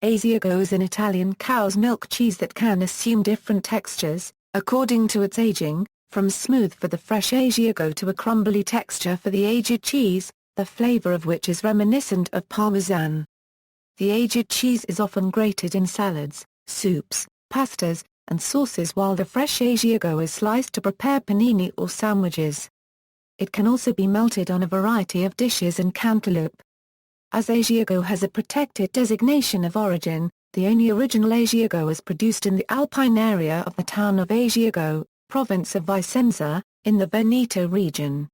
Asiago is an Italian cow's milk cheese that can assume different textures, according to its aging, from smooth for the fresh Asiago to a crumbly texture for the aged cheese, the flavor of which is reminiscent of Parmesan. The aged cheese is often grated in salads, soups, pastas, and sauces, while the fresh Asiago is sliced to prepare panini or sandwiches. It can also be melted on a variety of dishes and cantaloupe. As Asiago has a protected designation of origin, the only original Asiago is produced in the Alpine area of the town of Asiago, province of Vicenza, in the Veneto region.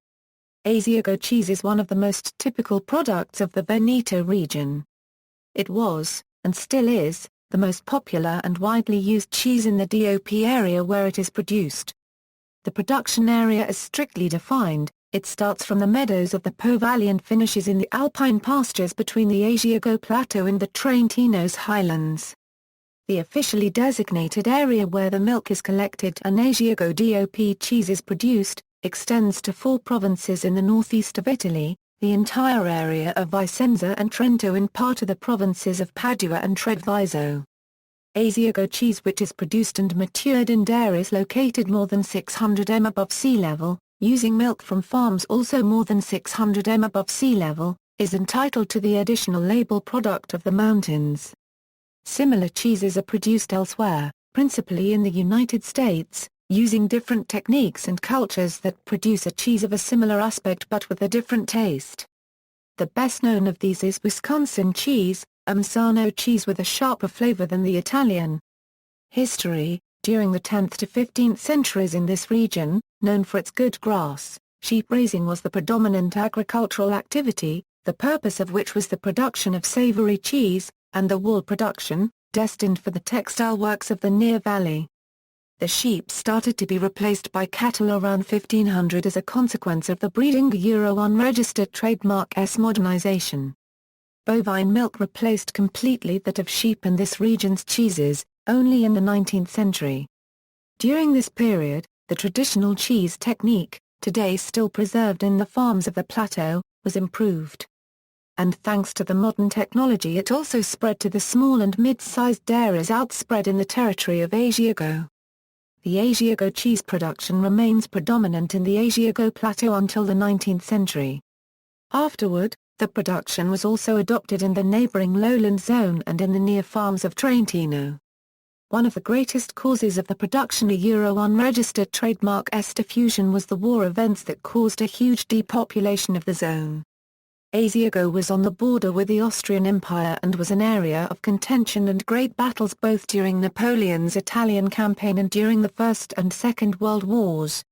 Asiago cheese is one of the most typical products of the Veneto region. It was, and still is, the most popular and widely used cheese in the DOP area where it is produced. The production area is strictly defined. It starts from the meadows of the Po Valley and finishes in the Alpine pastures between the Asiago Plateau and the Trentino's highlands. The officially designated area where the milk is collected and Asiago DOP cheese is produced, extends to 4 provinces in the northeast of Italy, the entire area of Vicenza and Trento and part of the provinces of Padua and Treviso. Asiago cheese, which is produced and matured in dairies located more than 600 m above sea level, using milk from farms also more than 600 m above sea level, is entitled to the additional label product of the mountains. Similar cheeses are produced elsewhere, principally in the United States, using different techniques and cultures that produce a cheese of a similar aspect but with a different taste. The best known of these is Wisconsin cheese, a Misano cheese with a sharper flavor than the Italian. History: during the 10th to 15th centuries in this region, known for its good grass, sheep raising was the predominant agricultural activity, the purpose of which was the production of savory cheese, and the wool production, destined for the textile works of the near valley. The sheep started to be replaced by cattle around 1500 as a consequence of the breeding unregistered trademark modernization. Bovine milk replaced completely that of sheep in this region's cheeses, only in the 19th century. During this period, the traditional cheese technique, today still preserved in the farms of the plateau, was improved. And thanks to the modern technology, it also spread to the small and mid-sized dairies outspread in the territory of Asiago. The Asiago cheese production remains predominant in the Asiago Plateau until the 19th century. Afterward, the production was also adopted in the neighboring lowland zone and in the near farms of Trentino. One of the greatest causes of the production of unregistered trademark diffusion was the war events that caused a huge depopulation of the zone. Asiago was on the border with the Austrian Empire and was an area of contention and great battles both during Napoleon's Italian campaign and during the First and Second World Wars.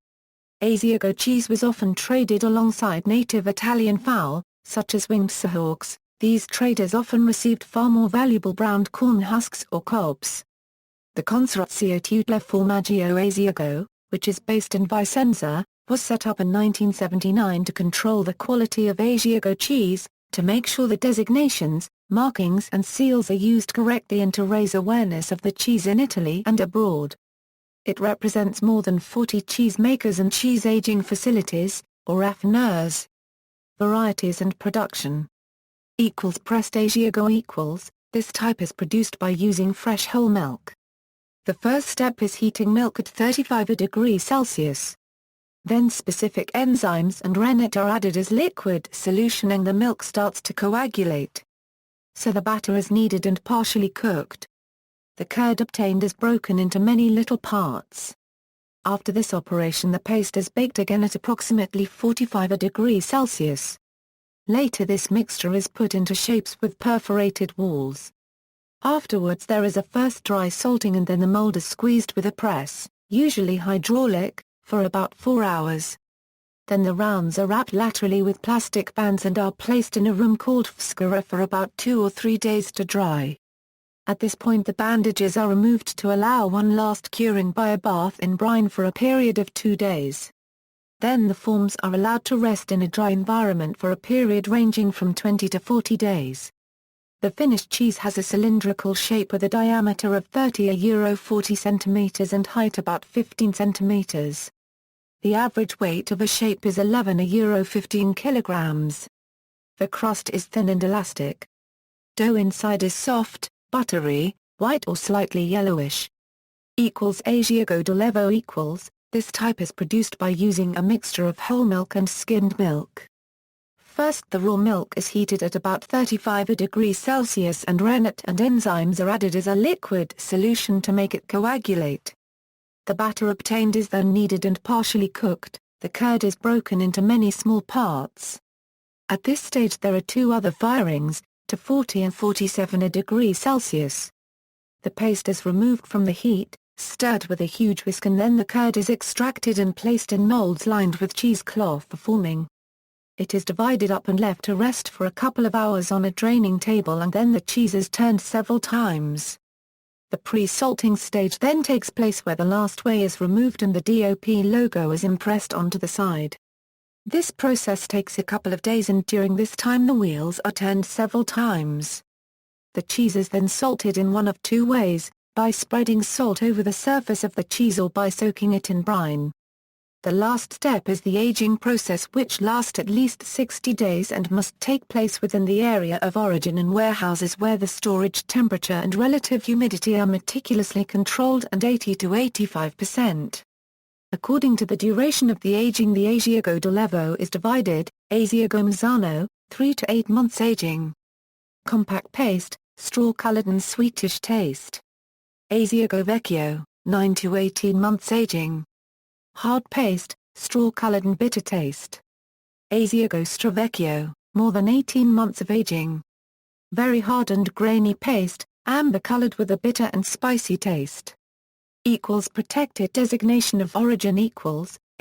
Asiago cheese was often traded alongside native Italian fowl, such as winged seahawks. These traders often received far more valuable browned corn husks or cobs. The Consorzio Tutela Formaggio Asiago, which is based in Vicenza, was set up in 1979 to control the quality of Asiago cheese, to make sure the designations, markings and seals are used correctly and to raise awareness of the cheese in Italy and abroad. It represents more than 40 cheesemakers and cheese aging facilities, or raffineurs. Varieties and Production Pressed Asiago This type is produced by using fresh whole milk. The first step is heating milk at 35 degrees Celsius. Then specific enzymes and rennet are added as liquid solution and the milk starts to coagulate. So the batter is kneaded and partially cooked. The curd obtained is broken into many little parts. After this operation the paste is baked again at approximately 45 degrees Celsius. Later this mixture is put into shapes with perforated walls. Afterwards there is a first dry salting and then the mold is squeezed with a press, usually hydraulic, for about 4 hours. Then the rounds are wrapped laterally with plastic bands and are placed in a room called fscara for about 2 or 3 days to dry. At this point the bandages are removed to allow one last curing by a bath in brine for a period of 2 days. Then the forms are allowed to rest in a dry environment for a period ranging from 20 to 40 days. The finished cheese has a cylindrical shape with a diameter of 30–40 cm and height about 15 cm. The average weight of a shape is 11–15 kg. The crust is thin and elastic. Dough inside is soft, buttery, white or slightly yellowish. Asiago DOP. This type is produced by using a mixture of whole milk and skimmed milk. First, the raw milk is heated at about 35 degrees Celsius and rennet and enzymes are added as a liquid solution to make it coagulate. The batter obtained is then kneaded and partially cooked. The curd is broken into many small parts. At this stage there are two other firings, to 40 and 47 degrees Celsius. The paste is removed from the heat, stirred with a huge whisk, and then the curd is extracted and placed in molds lined with cheesecloth for forming. It is divided up and left to rest for a couple of hours on a draining table, and then the cheese is turned several times. The pre-salting stage then takes place, where the last whey is removed and the DOP logo is impressed onto the side. This process takes a couple of days, and during this time the wheels are turned several times. The cheese is then salted in one of two ways, by spreading salt over the surface of the cheese or by soaking it in brine. The last step is the aging process, which lasts at least 60 days and must take place within the area of origin in warehouses where the storage temperature and relative humidity are meticulously controlled and 80 to 85%. According to the duration of the aging, the Asiago DOP is divided: Asiago Mazzano, 3 to 8 months aging. Compact paste, straw-colored and sweetish taste. Asiago Vecchio, 9 to 18 months aging. Hard paste, straw-colored and bitter taste. Asiago Stravecchio, more than 18 months of aging. Very hard and grainy paste, amber-colored with a bitter and spicy taste. Protected designation of origin.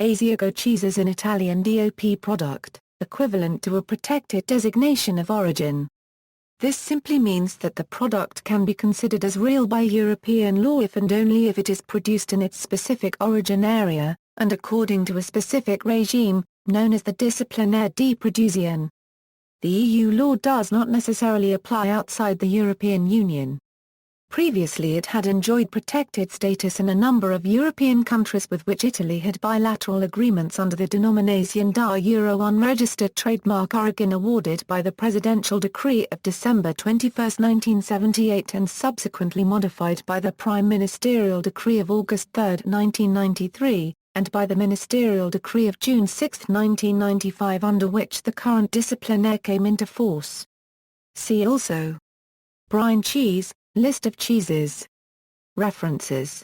Asiago cheese is an Italian DOP product, equivalent to a protected designation of origin. This simply means that the product can be considered as real by European law if and only if it is produced in its specific origin area, and according to a specific regime, known as the Disciplinaire de Produzione. The EU law does not necessarily apply outside the European Union. Previously it had enjoyed protected status in a number of European countries with which Italy had bilateral agreements under the Denomination da unregistered trademark origin awarded by the Presidential Decree of December 21, 1978 and subsequently modified by the Prime Ministerial Decree of August 3, 1993, and by the Ministerial Decree of June 6, 1995, under which the current disciplinaire came into force. See also: brine cheese, list of cheeses. References